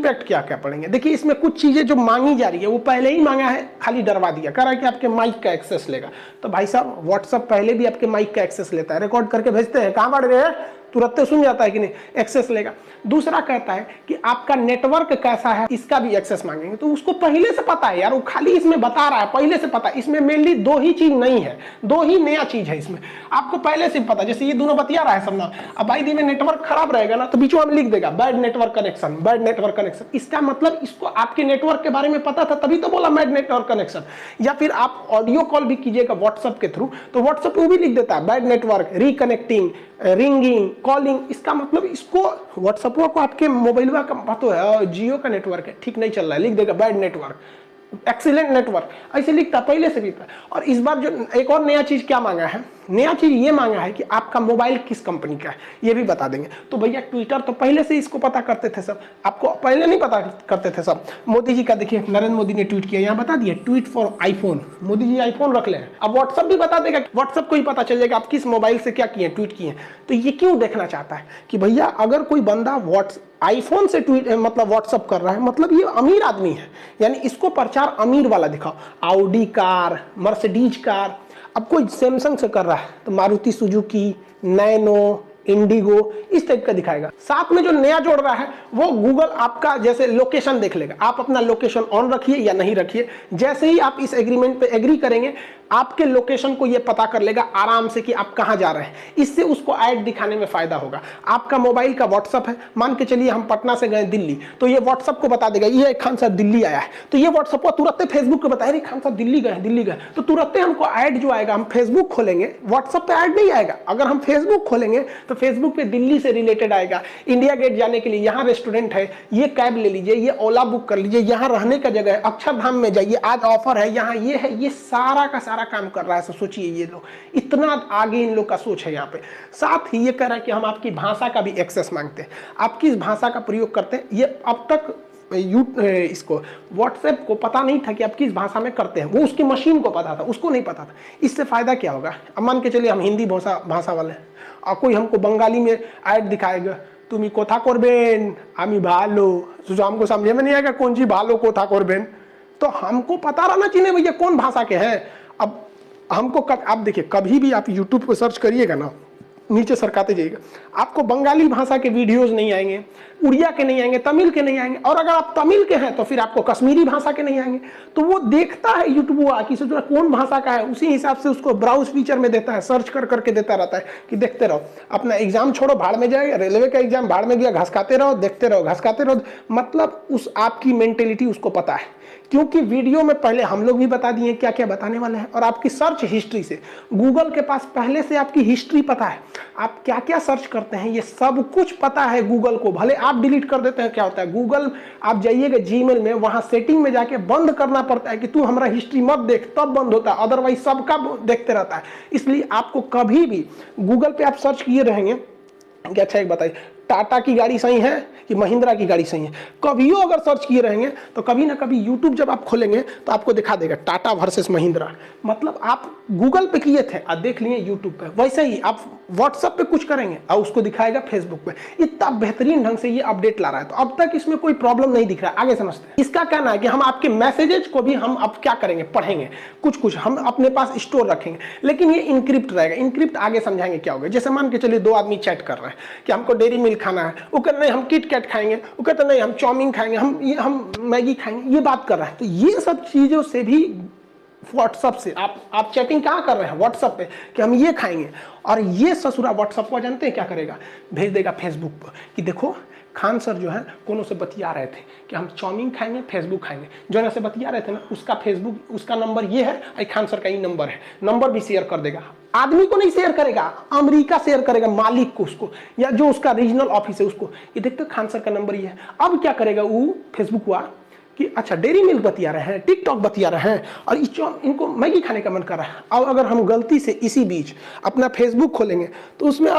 Impact क्या क्या पड़ेंगे। देखिए इसमें कुछ चीजें जो मांगी जा रही है वो पहले ही मांगा है, खाली डरवा दिया, कह रहा है कि आपके माइक का एक्सेस लेगा। तो भाई साहब व्हाट्सएप पहले भी आपके माइक का एक्सेस लेता है, रिकॉर्ड करके भेजते हैं, कहां बढ़ रहे हैं, तुरंत सुन जाता है कि नहीं, एक्सेस लेगा। दूसरा कहता है कि आपका नेटवर्क कैसा है इसका भी एक्सेस मांगेंगे, तो उसको पहले से पता है यार, वो खाली इसमें बता रहा है पहले से पता है। इसमें मेनली दो ही चीज नहीं है, दो ही नया चीज है इसमें, आपको पहले से पता। जैसे ये दोनों बतिया रहा है सब ना, अब भाई में नेटवर्क खराब रहेगा ना तो बीच में लिख देगा bad network connection, bad network connection. इसका मतलब इसको आपके नेटवर्क के बारे में पता था तभी तो बोला बैड नेटवर्क कनेक्शन। या फिर आप ऑडियो कॉल भी कीजिएगा व्हाट्सएप के थ्रू तो व्हाट्सएप पे वो भी लिख देता है bad network, reconnecting, ringing, calling. इसका मतलब इसको व्हाट्सएप को आपके मोबाइल का पता है जियो का नेटवर्क है, ठीक नहीं चल रहा है, लिख देगा बैड नेटवर्क, एक्सीलेंट नेटवर्क, ऐसे लिखता पहले से भी था। और इस बार जो एक और नया चीज क्या मांगा है, नया चीज ये मांगा है कि आपका मोबाइल किस कंपनी का है ये भी बता देंगे। तो भैया ट्विटर तो पहले से इसको पता करते थे सब, आपको पहले नहीं पता करते थे सब। मोदी जी का देखिए, नरेंद्र मोदी ने ट्वीट किया, यहाँ बता दिया tweet for iPhone, Modi ji iPhone रख ले। अब व्हाट्सएप भी बता देगा, व्हाट्सएप को ही पता चल जाएगा आप किस मोबाइल से क्या किए, ट्वीट किए। तो ये क्यों देखना चाहता है कि भैया अगर कोई बंदा आईफोन से ट्वीट मतलब व्हाट्सअप कर रहा है मतलब ये अमीर आदमी है, यानी इसको प्रचार अमीर वाला दिखाओ। ऑडी कार, मर्सिडीज कार, अब कोई सैमसंग से कर रहा है तो मारुति सुजुकी, नैनो, इंडिगो, इस टाइप का दिखाएगा। साथ में जो नया जोड़ रहा है वो गूगल आपका जैसे लोकेशन देख लेगा, आप अपना लोकेशन ऑन रखिए या नहीं रखिए, जैसे ही आप इस एग्रीमेंट पे एग्री करेंगे आपके लोकेशन को ये पता कर लेगा आराम से कि आप कहां जा रहे हैं। इससे उसको ऐड दिखाने में फायदा होगा। आपका मोबाइल का व्हाट्सअप है, मान के चलिए हम पटना से गए दिल्ली, तो ये व्हाट्सअप को बता देगा ये खान साहब दिल्ली आया है, तो ये व्हाट्सअप को तुरंत फेसबुक को बताया खान साहब दिल्ली गए, तो तुरंत हमको ऐड जो आएगा, हम फेसबुक खोलेंगे व्हाट्सअप पे ऐड नहीं आएगा, अगर हम फेसबुक खोलेंगे तो फेसबुक पे दिल्ली से रिलेटेड आएगा। इंडिया गेट जाने के लिए यहाँ रेस्टोरेंट है, ये कैब ले लीजिए, ये ओला बुक कर लीजिए, यहाँ रहने का जगह है, अक्षरधाम में जाइए आज ऑफर है, यहाँ ये है, ये सारा का सारा काम कर रहा है। सोचिए ये लोग इतना आगे इन लोग का सोच है यहाँ पे। साथ ही ये कह रहा है कि हम आपकी भाषा का भी एक्सेस मांगते हैं, आप किस भाषा का प्रयोग करते हैं। ये अब तक इसको व्हाट्सएप को पता नहीं था कि आप किस भाषा में करते हैं, वो उसकी मशीन को पता था, उसको नहीं पता था। इससे फायदा क्या होगा, अब मान के चलिए हम हिंदी भाषा वाले हैं और कोई हमको बंगाली में ऐड दिखाएगा, तुम्हें कोथा करबेन आमी भालो, जो हमको समझे में नहीं आएगा कौन सी भालो कोथा करबेन, तो हमको पता रहना चाहिए भैया कौन भाषा के हैं। अब हमको आप देखिए कभी भी आप यूट्यूब पर सर्च करिएगा ना, नीचे सरकाते जाइएगा, आपको बंगाली भाषा के वीडियोस नहीं आएंगे, उड़िया के नहीं आएंगे, तमिल के नहीं आएंगे, और अगर आप तमिल के हैं तो फिर आपको कश्मीरी भाषा के नहीं आएंगे। तो वो देखता है यूट्यूब कि सोच कौन भाषा का है, उसी हिसाब से उसको ब्राउज फीचर में देता है, सर्च कर करके देता रहता है कि देखते रहो। अपना एग्जाम छोड़ो भाड़ में जाएगा, रेलवे का एग्जाम भाड़ में गया, घसकाते रहो, देखते रहो, घसकाते रहो। मतलब उस आपकी मेंटेलिटी उसको पता है, क्योंकि वीडियो में पहले हम लोग भी बता दिए क्या क्या बताने वाले हैं। और आपकी सर्च हिस्ट्री से गूगल के पास पहले से आपकी हिस्ट्री पता है, आप क्या क्या सर्च करते हैं ये सब कुछ पता है गूगल को। भले आप डिलीट कर देते हैं, क्या होता है गूगल, आप जाइएगा जीमेल में, वहां सेटिंग में जाके बंद करना पड़ता है कि तू हमारा हिस्ट्री मत देख, तब बंद होता है, अदरवाइज सबका देखते रहता है। इसलिए आपको कभी भी गूगल पे आप सर्च किए रहेंगे कि अच्छा एक बताइए टाटा की गाड़ी सही है कि महिंद्रा की गाड़ी सही है, कभियो अगर सर्च किए रहेंगे तो कभी ना कभी यूट्यूब जब आप खोलेंगे तो आपको दिखा देगा टाटा वर्सेस महिंद्रा। मतलब आप गूगल पे किए थे और देख लिए यूट्यूब पे, वैसे ही आप व्हाट्सएप पे कुछ करेंगे और उसको दिखाएगा फेसबुक पे। इतना बेहतरीन ढंग से ये अपडेट ला रहा है, तो अब तक इसमें कोई प्रॉब्लम नहीं दिख रहा है। आगे समझते हैं। इसका कहना है कि हम आपके मैसेजेस को भी हम अब क्या करेंगे, पढ़ेंगे, कुछ कुछ हम अपने पास स्टोर रखेंगे, लेकिन ये इनक्रिप्ट रहेगा। इनक्रिप्ट आगे समझाएंगे क्या होगा। जैसे मान के चलिए दो आदमी चैट कर रहे हैं कि हमको डेयरी मिल्क खाना है, वो कहते नहीं हम किट कैट खाएंगे, वो कहते नहीं हम चाउमीन खाएंगे, हम मैगी खाएंगे, ये बात कर रहा है। तो ये सब चीजों से भी व्हाट्सएप से आप चैटिंग कहाँ कर रहे हैं, व्हाट्सएप पे, कि हम ये खाएंगे, और ये ससुरा व्हाट्सएप को जानते हैं क्या करेगा, भेज देगा फेसबुक पर कि देखो खान सर जो है कोनो से बतिया रहे थे कि हम चाउमीन खाएंगे, फेसबुक खाएंगे, जो ना से बतिया रहे थे ना उसका फेसबुक, उसका नंबर ये है, खान सर का ही नंबर है, नंबर भी शेयर कर देगा। आदमी को नहीं शेयर करेगा, अमेरिका शेयर करेगा, मालिक को, उसको, या जो उसका रीजनल ऑफिस है उसको, ये देखते खान सर का नंबर ये है। अब क्या करेगा वो फेसबुक हुआ कि अच्छा डेयरी मिल्क बतिया रहे हैं, टिकटॉक बतिया रहे हैं, और इनको मैगी खाने का मन कर रहा है। अब अगर हम गलती से इसी बीच अपना फेसबुक खोलेंगे तो उसमें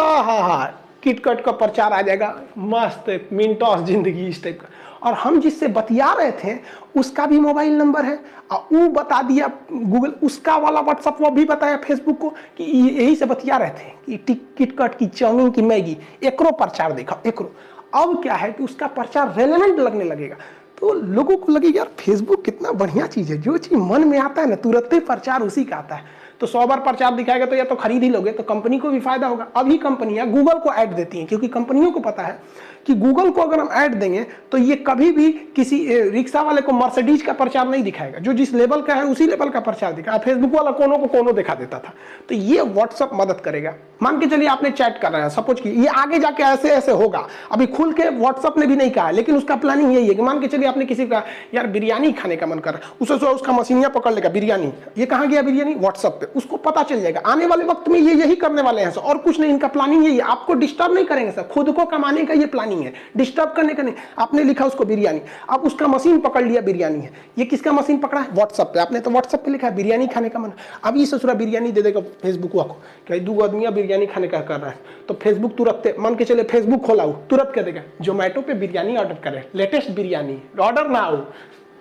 किटकट का प्रचार आ जाएगा, मस्त मिनटॉस जिंदगी इस टाइप का। और हम जिससे बतिया रहे थे उसका भी मोबाइल नंबर है, और वो बता दिया गूगल, उसका वाला व्हाट्सअप वो भी बताया फेसबुक को कि यही से बतिया रहे थे कि किटकट की चाउमीन की मैगी, एकरो प्रचार देखा एकरो। अब क्या है कि उसका प्रचार रेलेवेंट लगने लगेगा, तो लोगों को लगेगा यार फेसबुक कितना बढ़िया चीज़ है, जो चीज़ मन में आता है ना तुरंत ही प्रचार उसी का आता है। तो 100 बार प्रचार दिखाएगा तो या तो खरीद ही लोगे, तो कंपनी को भी फायदा होगा। अभी कंपनियां गूगल को ऐड देती हैं, क्योंकि कंपनियों को पता है कि गूगल को अगर हम ऐड देंगे तो ये कभी भी किसी रिक्शा वाले को मर्सिडीज का प्रचार नहीं दिखाएगा, जो जिस लेवल का है उसी लेवल का प्रचार दिखाएगा। फेसबुक वाला कोनों को कोनों दिखा देता था, तो ये व्हाट्सअप मदद करेगा। मान के चलिए आपने चैट कर रहा है, सपोज कि ये आगे जाके ऐसे ऐसे होगा, अभी खुल के व्हाट्सअप ने भी नहीं कहा, लेकिन उसका प्लानिंग यही है कि मान के चलिए आपने किसी का यार बिरयानी खाने का मन कर रहा है, उसे उसका मशीनिया पकड़ लेगा बिरयानी, ये कहाँ गया बिरयानी, व्हाट्सअप पे, उसको पता चल जाएगा। आने वाले वक्त में ये यही करने वाले हैं सर, और कुछ नहीं, इनका प्लानिंग यही है, आपको डिस्टर्ब नहीं करेंगे सर, खुद को कमाने का ये प्लानिंग है, डिस्टर्ब करने का नहीं। आपने लिखा उसको बिरयानी, अब उसका मशीन पकड़ लिया बिरयानी है, ये किसका मशीन पकड़ा है, व्हाट्सएप पे, आपने तो व्हाट्सएप पे लिखा है बिरयानी खाने का मन, अब ये ससुरा बिरयानी दे देगा फेसबुक को कि 2 आदमी बिरयानी खाने का कर रहा है, तो फेसबुक तुरंत, मान के चले फेसबुक खोला हो, तुरंत कह देगा जोमेटो पे बिरयानी ऑर्डर करें, लेटेस्ट बिरयानी ऑर्डर ना हो,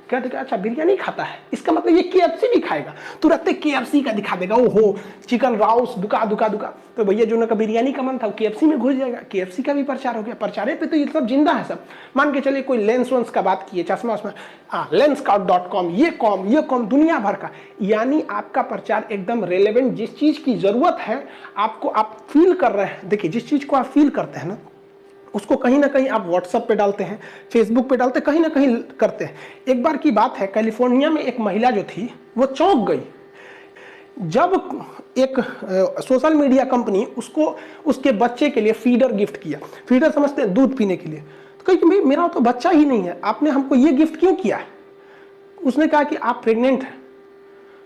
क्या देगा, अच्छा बिरयानी खाता है, इसका मतलब ये केएफसी भी खाएगा, तुरंत केएफसी का दिखा देगा, ओहो चिकन राउस दुका दुका दुका, तो भैया जो ना का बिरयानी का मन था केएफसी में घुस जाएगा, केएफसी का भी प्रचार हो गया। प्रचारे पे तो ये सब जिंदा है सब। मान के चलिए कोई लेंस वेंस का बात किए, चश्मा उसमें लेंसकार्ट.com, ये कॉम दुनिया भर का, यानी आपका प्रचार एकदम रेलेवेंट, जिस चीज की जरूरत है आपको, आप फील कर रहे हैं। देखिए जिस चीज को आप फील करते हैं ना, उसको कहीं ना कहीं आप व्हाट्सएप पे डालते हैं, फेसबुक पे डालते हैं, कहीं ना कहीं करते हैं। एक बार की बात है, कैलिफोर्निया में एक महिला जो थी वो चौंक गई जब एक सोशल मीडिया कंपनी उसको उसके बच्चे के लिए फीडर गिफ्ट किया। फीडर समझते हैं दूध पीने के लिए, तो कही कि भाई मेरा तो बच्चा ही नहीं है, आपने हमको ये गिफ्ट क्यों किया है। उसने कहा कि आप प्रेग्नेंट हैं।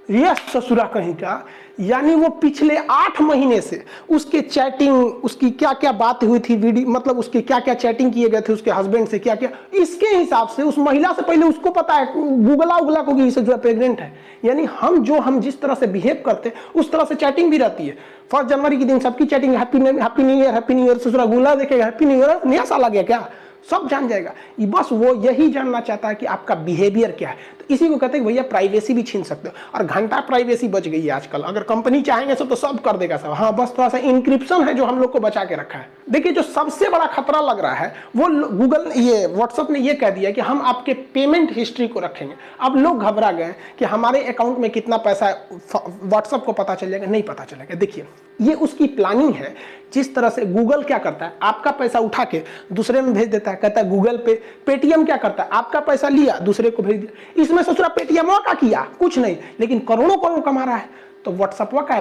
यह ससुरा कहीं का, यानी वो पिछले 8 महीने से उसके चैटिंग, उसकी क्या क्या बात हुई थी, वीडियो मतलब उसके क्या क्या चैटिंग किए गए थे उसके हस्बैंड से, क्या क्या, इसके हिसाब से उस महिला से पहले उसको पता है, गूगला उगला को, इसे जो है प्रेग्नेंट है। यानी हम जिस तरह से बिहेव करते उस तरह से चैटिंग भी रहती है। 1 जनवरी के दिन सबकी चैटिंग हैप्पी न्यू ईयर, ससुरा गुला देखेगा हैप्पी न्यू ईयर, नया साल आ गया क्या, सब जान जाएगा। बस वो यही जानना चाहता है कि आपका बिहेवियर क्या है। तो इसी को कहते हैं भैया प्राइवेसी भी छीन सकते हो, और घंटा प्राइवेसी बच गई है आजकल। अगर कंपनी चाहेंगे तो सब कर देगा सब, हाँ बस थोड़ा सा इंक्रिप्शन है जो हम लोग को बचा के रखा है। देखिए जो सबसे बड़ा खतरा लग रहा है वो गूगल, ये व्हाट्सएप ने ये कह दिया कि हम आपके पेमेंट हिस्ट्री को रखेंगे। अब लोग घबरा गए कि हमारे अकाउंट में कितना पैसा है व्हाट्सएप को पता चल जाएगा, नहीं पता चलेगा। देखिए ये उसकी प्लानिंग है। जिस तरह से गूगल क्या करता है, आपका पैसा उठा के दूसरे में भेज देता है, कहता है गूगल पे। पेटीएम क्या करता है, आपका पैसा लिया दूसरे को भेज दिया। इसमें ससुरा पेटीएम का किया कुछ नहीं, लेकिन करोड़ों करोड़ कमा रहा है, तो व्हाट्सएप का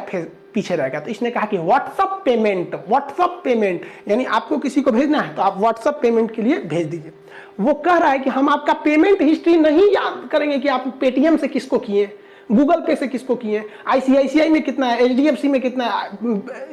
पीछे रहेगा। तो इसने कहा कि व्हाट्सएप पेमेंट यानी आपको किसी को भेजना है तो आप व्हाट्सएप पेमेंट के लिए भेज दीजिए। वो कह रहा है कि हम आपका पेमेंट हिस्ट्री नहीं याद करेंगे कि आप पेटीएम से किसको किए, गूगल पे से किसको किए, आईसीआईसीआई में कितना है, एचडीएफसी में कितना है,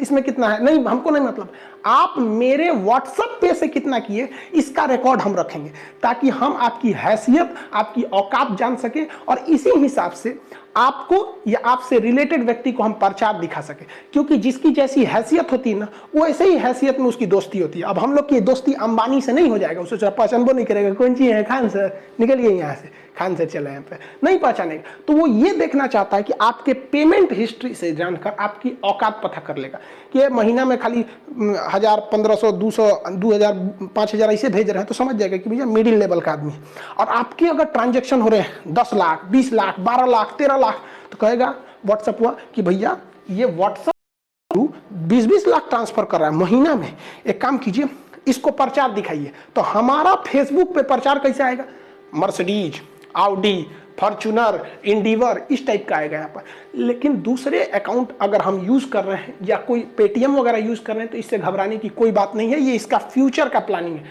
इसमें कितना है, नहीं हमको नहीं मतलब, आप मेरे व्हाट्सएप पे से कितना किए इसका रिकॉर्ड हम रखेंगे, ताकि हम आपकी हैसियत, आपकी औकात जान सके, और इसी हिसाब से आपको या आपसे रिलेटेड व्यक्ति को हम प्रचार दिखा सके। क्योंकि जिसकी जैसी हैसियत होती है ना, वो ऐसे ही हैसियत में उसकी दोस्ती होती है। अब हम लोग की दोस्ती अंबानी से नहीं हो जाएगा, उसे पहचान नहीं करेगा, कौन सी है खान सर, निकलिए यहाँ से, खान सर चले यहाँ पे, नहीं पहचानेगा। तो वो ये देखना चाहता है कि आपके पेमेंट हिस्ट्री से जानकर आपकी औकात पता कर लेगा कि ये महीना में खाली 1000, 1500, 200, 2000, 5000 ऐसे भेज रहे हैं, तो समझ जाएगा कि भैया मिडिल लेवल का आदमी है। और आपके अगर ट्रांजेक्शन हो रहे हैं 10 लाख, 20 लाख, 12 लाख, 13 लाख, तो कहेगा व्हाट्सएप हुआ कि भैया ये व्हाट्सएप 20-20 लाख ट्रांसफर कर रहा है महीना में, एक काम कीजिए इसको प्रचार दिखाइए। तो हमारा फेसबुक पे प्रचार कैसे आएगा, मर्सिडीज, ऑडी, फॉर्च्यूनर, इंडिवर, इस टाइप का आएगा यहाँ पर। लेकिन दूसरे अकाउंट अगर हम यूज कर रहे हैं या कोई पेटीएम वगैरह यूज कर रहे हैं, तो इससे घबराने की कोई बात नहीं है, ये इसका फ्यूचर का प्लानिंग है।